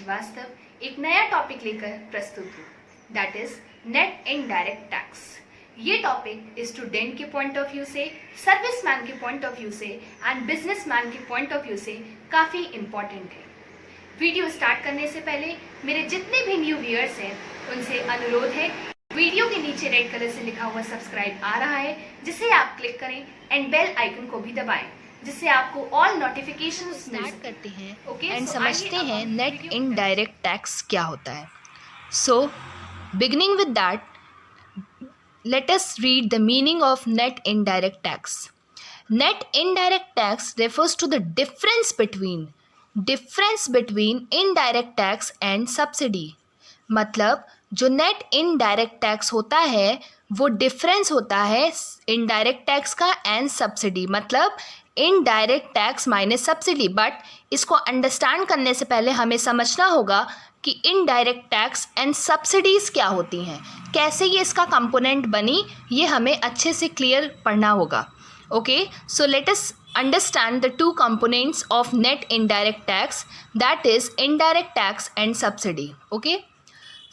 श्रीवास्तव एक नया टॉपिक लेकर प्रस्तुत हूँ, that is net indirect tax. ये टॉपिक स्टूडेंट के पॉइंट ऑफ व्यू से, सर्विसमैन के पॉइंट ऑफ व्यू से एंड बिजनेसमैन के पॉइंट ऑफ व्यू से काफ़ी इम्पॉर्टेंट है। वीडियो स्टार्ट करने से पहले मेरे जितने भी न्यू व्यूअर्स हैं उनसे अनुरोध है, वीडियो के नीचे रेड कलर से लिखा हुआ सब्सक्राइब आ रहा है जिसे आप क्लिक करें एंड बेल आइकन को भी दबाएं जिससे आपको ऑल नोटिफिकेशंस स्टार्ट करते हैं Okay, एंड so समझते आइए हैं अब नेट video इनडायरेक्ट टैक्स क्या होता है। So beginning with that, let us read the meaning of net indirect tax. Net indirect tax refers to the difference between indirect tax and subsidy. मतलब जो net indirect tax होता है वो difference होता है इनडायरेक्ट टैक्स का and subsidy, मतलब indirect tax minus subsidy. But इसको अंडरस्टैंड करने से पहले हमें समझना होगा कि इनडायरेक्ट टैक्स एंड सब्सिडीज़ क्या होती हैं, कैसे ये इसका कंपोनेंट बनी, ये हमें अच्छे से क्लियर पढ़ना होगा। Okay, so let us understand the two components of net indirect tax, that is indirect tax and subsidy. Okay,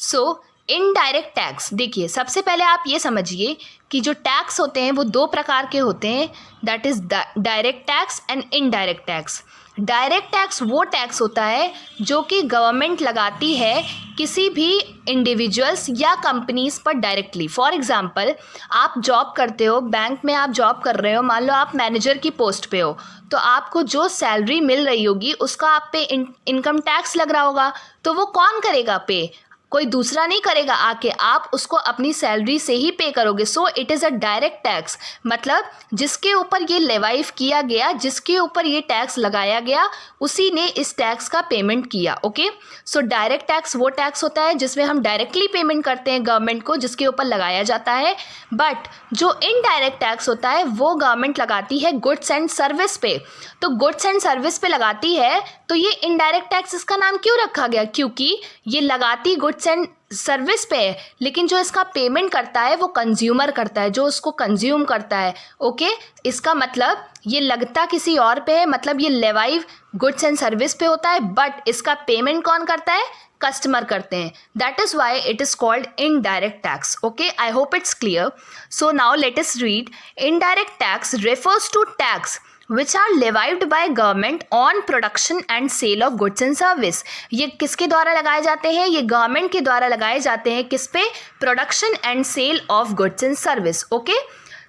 so indirect tax, देखिए सबसे पहले आप ये समझिए कि जो टैक्स होते हैं वो दो प्रकार के होते हैं, that is direct tax and indirect tax. Direct tax वो टैक्स होता है जो कि गवर्नमेंट लगाती है किसी भी इंडिविजुअल्स या कंपनीज़ पर डायरेक्टली। फॉर एग्जांपल, आप जॉब करते हो, बैंक में आप जॉब कर रहे हो, मान लो आप मैनेजर की पोस्ट पे हो, तो आपको जो सैलरी मिल रही होगी उसका आप पे इनकम टैक्स लग रहा होगा। तो वो कौन करेगा पे? कोई दूसरा नहीं करेगा आके, आप उसको अपनी सैलरी से ही पे करोगे। So it is a direct tax, मतलब जिसके ऊपर ये लेवाइव किया गया, जिसके ऊपर ये टैक्स लगाया गया, उसी ने इस टैक्स का पेमेंट किया। ओके, सो डायरेक्ट टैक्स वो टैक्स होता है जिसमें हम डायरेक्टली पेमेंट करते हैं गवर्नमेंट को, जिसके ऊपर लगाया जाता है। बट जो इनडायरेक्ट टैक्स होता है वो गवर्नमेंट लगाती है गुड्स एंड सर्विस पे। तो गुड्स एंड सर्विस पे लगाती है, तो ये इनडायरेक्ट टैक्स इसका नाम क्यों रखा गया? क्योंकि ये लगाती गुड्स एंड सर्विस पे है, लेकिन जो इसका पेमेंट करता है वो कंज्यूमर करता है, जो उसको कंज्यूम करता है। ओके, इसका मतलब ये लगता किसी और पे है, मतलब ये लेवाइव गुड्स एंड सर्विस पे होता है, बट इसका पेमेंट कौन करता है? कस्टमर करते हैं। That is why it is called indirect tax. Okay, I hope it's clear. So now let us read. Indirect tax refers to tax which are levied by government on production and sale of goods and service. ये किसके द्वारा लगाए जाते हैं? ये government के द्वारा लगाए जाते हैं। किस पे? Production and sale of goods and service. Okay,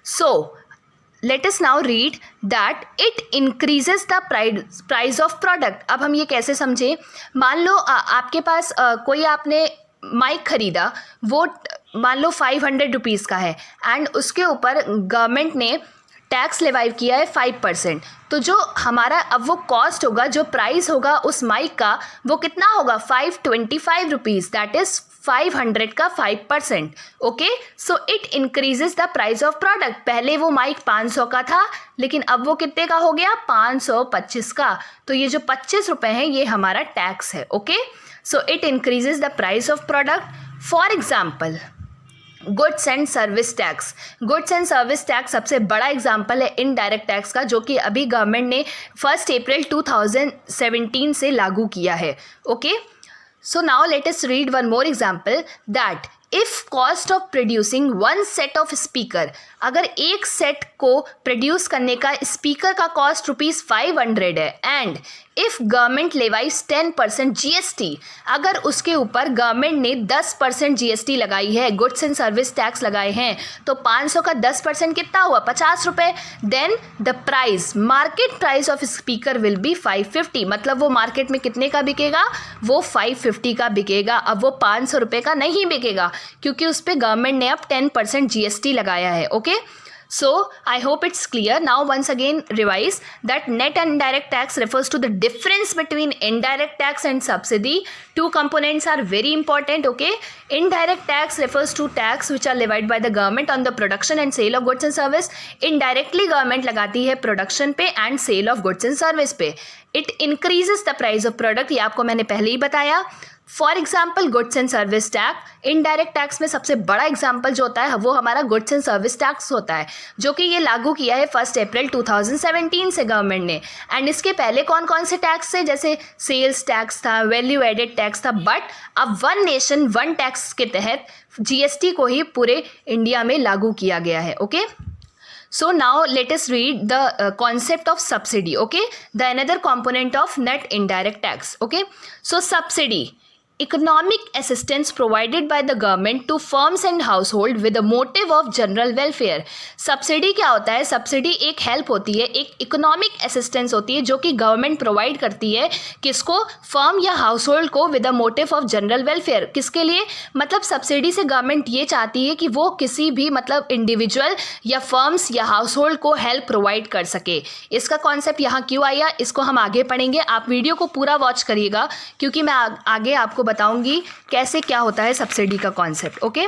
so let us now read that it increases the price of product. अब हम ये कैसे समझें? मान लो आपके पास कोई आपने माइक खरीदा, वो मान लो 500 रुपीज़ का है एंड उसके ऊपर गवर्नमेंट ने टैक्स लेवाइव किया है 5%। तो जो हमारा अब वो कॉस्ट होगा, जो प्राइस होगा उस माइक का, वो कितना होगा? 525 रुपीज़, दैट इज़ 500 का 5%। Okay, so it increases the price of product. पहले वो माइक 500 का था, लेकिन अब वो कितने का हो गया? 525 का। तो ये जो 25 रुपये हैं ये हमारा टैक्स है। Okay, so it increases the price of product. For example, goods and service tax. Goods and service tax सबसे बड़ा एग्जाम्पल है इनडायरेक्ट टैक्स का, जो कि अभी गवर्नमेंट ने 1 अप्रैल 2017 से लागू किया है। Okay, so now let us read one more example that if cost of producing one set of speaker, अगर एक सेट को प्रोड्यूस करने का स्पीकर का कॉस्ट ₹500 है एंड इफ़ गवर्नमेंट लेवाइज 10% GST, अगर उसके ऊपर गवर्नमेंट ने 10% GST लगाई है, गुड्स एंड सर्विस टैक्स लगाए हैं, तो 500 का 10% कितना हुआ? 50 रुपये। Then the price, market price of speaker will be 550, मतलब वो मार्केट में कितने का बिकेगा? वो 550 का बिकेगा। अब वो 500 रुपये का नहीं बिकेगा क्योंकि उस पर गवर्नमेंट ने अब 10% GST लगाया है। Okay, so I hope it's clear. Now once again revise that net and indirect tax refers to the difference between indirect tax and subsidy. Two components are very important. Okay, indirect tax refers to tax which are levied by the government on the production and sale of goods and service. Indirectly government लगाती है production पे and sale of goods and service पे। It increases the price of product, ये आपको मैंने पहले ही बताया। For example goods and service tax. Indirect tax में सबसे बड़ा एग्जाम्पल जो होता है वो हमारा गुड्स एंड सर्विस टैक्स होता है, जो कि ये लागू किया है 1 अप्रैल 2017 से गवर्नमेंट ने। एंड इसके पहले कौन कौन से टैक्स थे, जैसे सेल्स टैक्स था, वैल्यू एडेड टैक्स था, बट अब वन नेशन वन टैक्स के तहत जीएसटी को ही पूरे इंडिया में लागू किया गया है। Okay, so now let us read the concept of subsidy. Okay, the another component of net indirect tax. Okay, so subsidy, economic assistance provided by the government to firms and household with the motive of general welfare. Subsidy क्या होता है? Subsidy एक help होती है, एक economic assistance होती है जो कि गवर्नमेंट प्रोवाइड करती है किसको? फर्म या हाउस होल्ड को with the motive of general welfare. किसके लिए? मतलब सब्सिडी से गवर्नमेंट ये चाहती है कि वो किसी भी मतलब इंडिविजुअल या फर्म्स या हाउस होल्ड को हेल्प प्रोवाइड कर सके। इसका कॉन्सेप्ट यहाँ क्यों आया, इसको हम आगे पढ़ेंगे। आप वीडियो को पूरा वॉच करिएगा क्योंकि मैं आगे आपको बताऊंगी कैसे क्या होता है सब्सिडी का concept. Okay,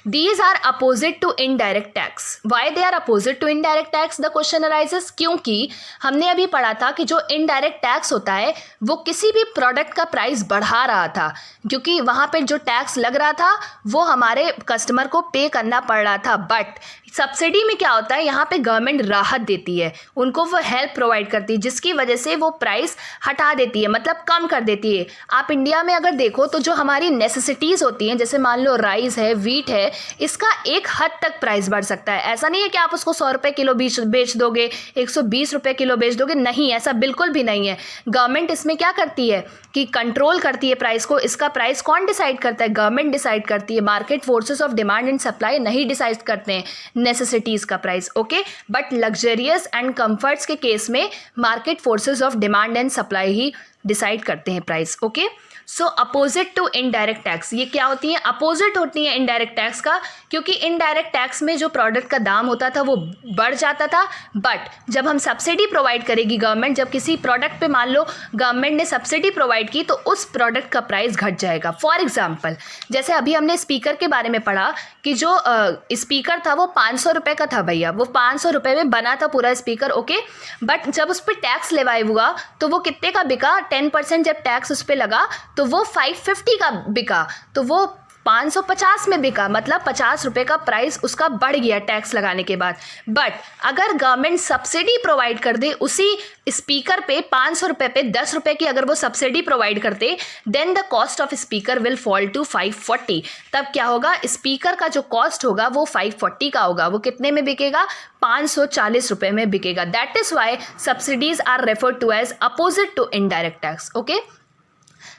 these are opposite to indirect tax. Why they are opposite to indirect tax? The question arises, क्योंकि हमने अभी पढ़ा था कि जो इनडायरेक्ट टैक्स होता है वो किसी भी प्रोडक्ट का प्राइस बढ़ा रहा था, क्योंकि वहाँ पे जो टैक्स लग रहा था वो हमारे कस्टमर को पे करना पड़ रहा था। बट सब्सिडी में क्या होता है, यहाँ पे गवर्नमेंट राहत देती है, उनको वो हेल्प प्रोवाइड करती है जिसकी वजह से वो प्राइस हटा देती है, मतलब कम कर देती है। आप इंडिया में अगर देखो तो जो हमारी नेसेसिटीज़ होती हैं, जैसे मान लो राइस है, वीट है, इसका एक हद तक प्राइस बढ़ सकता है। ऐसा नहीं है कि आप उसको 100 रुपये किलो बेच दोगे, 120 रुपये किलो बेच दोगे, नहीं, ऐसा बिल्कुल भी नहीं है। गवर्नमेंट इसमें क्या करती है कि कंट्रोल करती है प्राइस को। इसका प्राइस कौन डिसाइड करता है? गवर्नमेंट डिसाइड करती है। Market forces of demand and supply नहीं डिसाइड करते हैं नेसेसिटीज़ का price. Okay, but luxurious and comforts के केस में market forces of demand and supply ही डिसाइड करते हैं price. Okay, so opposite to indirect tax, ये क्या होती हैं? अपोजिट होती हैं इनडायरेक्ट टैक्स का, क्योंकि इनडायरेक्ट टैक्स में जो प्रोडक्ट का दाम होता था वो बढ़ जाता था। बट जब हम सब्सिडी प्रोवाइड करेगी गवर्नमेंट, जब किसी प्रोडक्ट पे मान लो गवर्नमेंट ने सब्सिडी प्रोवाइड की, तो उस प्रोडक्ट का प्राइस घट जाएगा। फॉर एग्जाम्पल, जैसे अभी हमने स्पीकर के बारे में पढ़ा कि जो स्पीकर था वो 500 रुपये का था भैया, वो 500 रुपये में बना था पूरा स्पीकर। ओके, बट जब उस पर टैक्स लेवाई हुआ तो वो कितने का बिका? 10% जब टैक्स उस पर लगा तो वो 550 का बिका, तो वो 550 में बिका, मतलब 50 रुपये का प्राइस उसका बढ़ गया टैक्स लगाने के बाद। बट अगर गवर्नमेंट सब्सिडी प्रोवाइड कर दे उसी स्पीकर पे 500 रुपये पे 10 रुपये की अगर वो सब्सिडी प्रोवाइड करते, then the cost of speaker will fall to 540। तब क्या होगा? स्पीकर का जो कॉस्ट होगा वो 540 का होगा, वो कितने में बिकेगा? 540 रुपये में बिकेगा। That is why subsidies are referred to as opposite to indirect tax. Okay,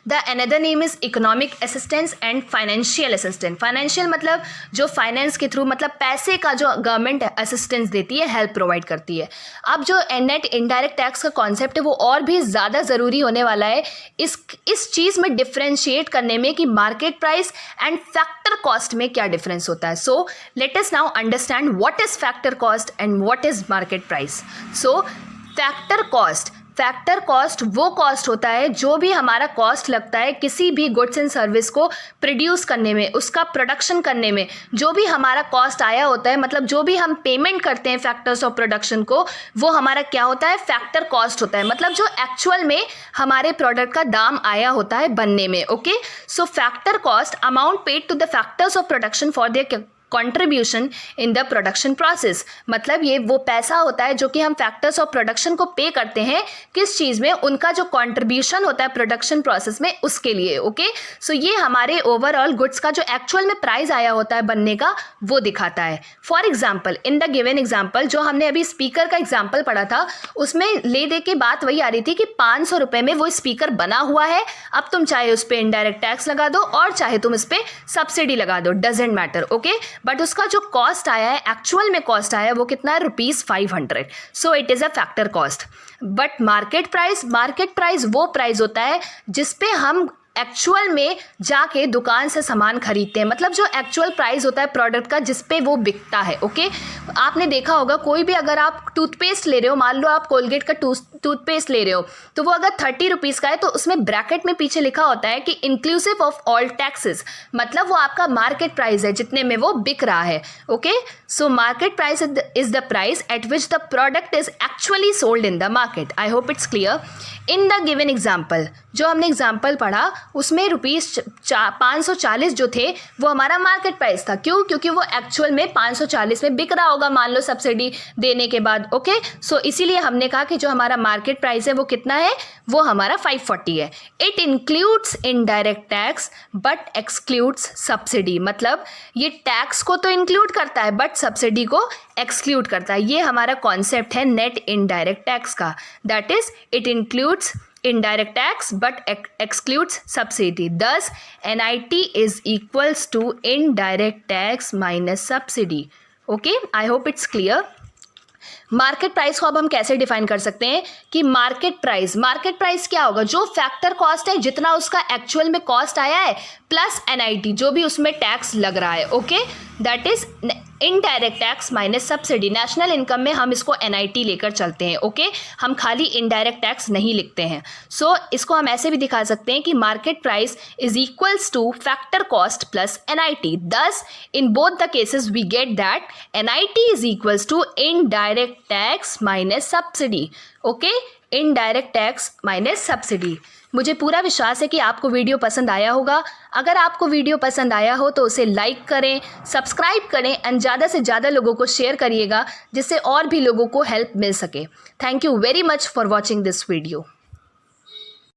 the another name is economic assistance and financial assistance. Financial मतलब जो फाइनेंस के थ्रू, मतलब पैसे का जो गवर्नमेंट असिस्टेंस देती है, हेल्प प्रोवाइड करती है। अब जो नेट इनडायरेक्ट टैक्स का कॉन्सेप्ट है वो और भी ज़्यादा ज़रूरी होने वाला है इस चीज़ में डिफ्रेंशिएट करने में कि market price and factor cost में क्या डिफरेंस होता है। So let us now understand what is factor cost and what is market price. So factor cost वो कॉस्ट होता है जो भी हमारा कॉस्ट लगता है किसी भी गुड्स एंड सर्विस को प्रोड्यूस करने में, उसका प्रोडक्शन करने में जो भी हमारा कॉस्ट आया होता है, मतलब जो भी हम पेमेंट करते हैं फैक्टर्स ऑफ प्रोडक्शन को, वो हमारा क्या होता है? फैक्टर कॉस्ट होता है, मतलब जो एक्चुअल में हमारे प्रोडक्ट का दाम आया होता है बनने में। Okay, so factor cost amount paid to the factors of production for their contribution in the production process. मतलब ये वो पैसा होता है जो कि हम फैक्टर्स ऑफ प्रोडक्शन को पे करते हैं किस चीज़ में? उनका जो कंट्रीब्यूशन होता है प्रोडक्शन प्रोसेस में, उसके लिए। ओके, सो ये हमारे ओवरऑल गुड्स का जो एक्चुअल में प्राइस आया होता है बनने का वो दिखाता है। For example, in the given example जो हमने अभी स्पीकर का एग्जाम्पल पढ़ा था, उसमें ले दे के बात वही आ रही थी कि 500 रुपये में वो स्पीकर बना हुआ है। अब तुम चाहे उस पर इनडायरेक्ट टैक्स लगा दो और चाहे तुम इस पर सब्सिडी लगा दो, डजेंट मैटर। ओके, बट उसका जो कॉस्ट आया है, एक्चुअल में कॉस्ट आया है, वो कितना है? ₹500। So it is a factor cost. But market price वो प्राइस होता है जिसपे हम एक्चुअल में जाके दुकान से सामान खरीदते हैं, मतलब जो एक्चुअल प्राइस होता है प्रोडक्ट का जिस पे वो बिकता है। ओके, आपने देखा होगा कोई भी अगर आप टूथपेस्ट ले रहे हो, मान लो आप कोलगेट का टूथपेस्ट ले रहे हो, तो वो अगर 30 रुपीज़ का है तो उसमें ब्रैकेट में पीछे लिखा होता है कि इंक्लूसिव ऑफ ऑल टैक्सेस, मतलब वो आपका मार्केट प्राइस है जितने में वो बिक रहा है। Okay, so market price is the price at which the product is actually sold in the market. I hope it's clear. In the given example, जो हमने एग्जाम्पल पढ़ा उसमें रुपीज़ 540 जो थे वो हमारा मार्केट प्राइस था। क्यों? क्योंकि वो एक्चुअल में 540 में बिक रहा होगा मान लो सब्सिडी देने के बाद। ओके, सो इसीलिए हमने कहा कि जो हमारा मार्केट प्राइस है वो कितना है, वो हमारा 540 है। It includes indirect tax but excludes subsidy, मतलब ये टैक्स को तो इंक्लूड करता है बट सब्सिडी को एक्सक्लूड करता है। ये हमारा कॉन्सेप्ट है नेट इनडायरेक्ट टैक्स का, that is it includes indirect tax but excludes subsidy. Thus NIT is equals to indirect tax minus subsidy. Okay, I hope it's clear. Market price को अब हम कैसे डिफाइन कर सकते हैं कि मार्केट प्राइस क्या होगा, जो फैक्टर कॉस्ट है, जितना उसका एक्चुअल में कॉस्ट आया है प्लस NIT जो भी उसमें टैक्स लग रहा है। Okay, that is indirect tax minus subsidy. National income में हम इसको NIT लेकर चलते हैं। ओके, हम खाली इनडायरेक्ट टैक्स नहीं लिखते हैं। सो इसको हम ऐसे भी दिखा सकते हैं कि market price is equals to factor cost plus NIT। Thus in both the cases we get that NIT is equals to indirect tax minus subsidy. Okay, indirect tax minus subsidy. मुझे पूरा विश्वास है कि आपको वीडियो पसंद आया होगा। अगर आपको वीडियो पसंद आया हो तो उसे लाइक करें, सब्सक्राइब करें एंड ज़्यादा से ज़्यादा लोगों को शेयर करिएगा जिससे और भी लोगों को हेल्प मिल सके। Thank you very much for watching this video.